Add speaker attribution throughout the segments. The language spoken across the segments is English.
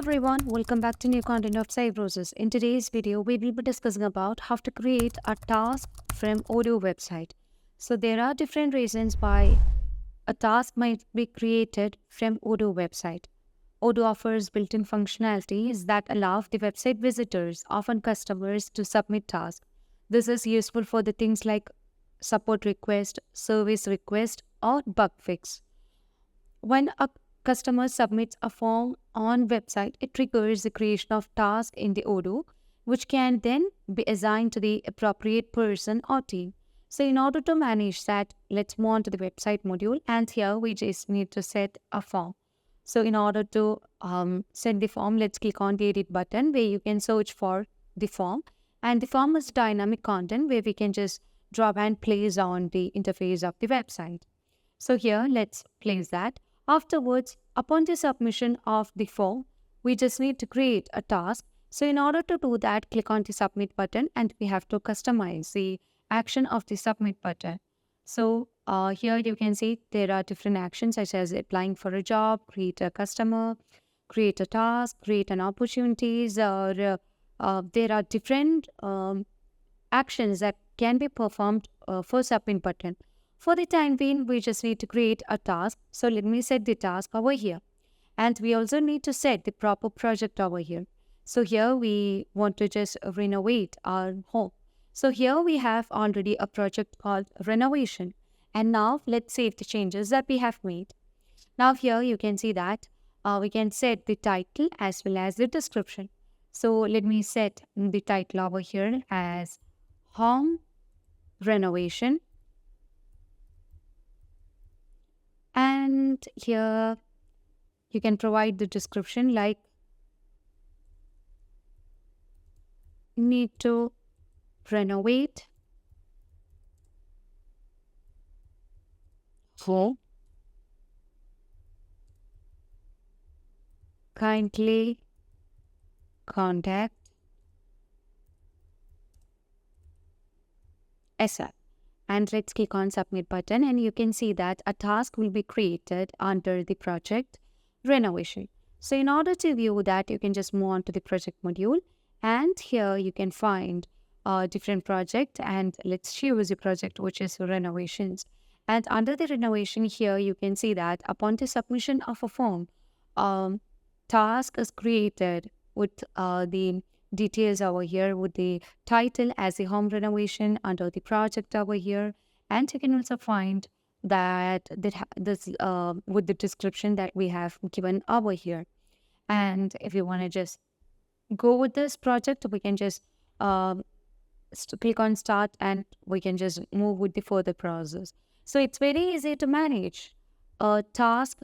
Speaker 1: everyone, welcome back to new content of Cybrosys. In today's video, we will be discussing about how to create a task from Odoo website. So there are different reasons why a task might be created from Odoo website. Odoo offers built-in functionalities that allow the website visitors, often customers, to submit tasks. This is useful for the things like support request, service request, or bug fix. When a customer submits a form on website, it triggers the creation of task in the Odoo, which can then be assigned to the appropriate person or team. So in order to manage that, let's move on to the website module, and here we just need to set a form. So in order to set the form, let's click on the edit button where you can search for the form, and the form is dynamic content where we can just drop and place on the interface of the website. So here, let's place that. Afterwards, upon the submission of the form, we just need to create a task. So in order to do that, click on the submit button and we have to customize the action of the submit button. So here you can see there are different actions such as applying for a job, create a customer, create a task, create an opportunities, or there are different actions that can be performed for submit button. For the time being, we just need to create a task. So let me set the task over here. And we also need to set the proper project over here. So here we want to just renovate our home. So here we have already a project called renovation. And now let's save the changes that we have made. Now here you can see that we can set the title as well as the description. So let me set the title over here as home renovation. And here you can provide the description like need to renovate home. Kindly contact SR. And let's click on submit button and you can see that a task will be created under the project renovation. So in order to view that, you can just move on to the project module, and here you can find a different project, and let's choose the project which is renovations. And under the renovation here you can see that upon the submission of a form, task is created with the details over here with the title as the home renovation under the project over here, and you can also find that this with the description that we have given over here. And if you want to just go with this project, we can just click on start and we can just move with the further process. So it's very easy to manage a task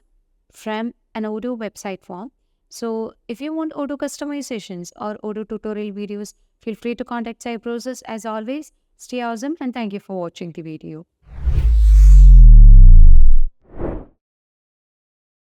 Speaker 1: from an Odoo website form. So if you want Odoo customizations or Odoo tutorial videos, feel free to contact Cybrosys. As always, stay awesome and thank you for watching the video.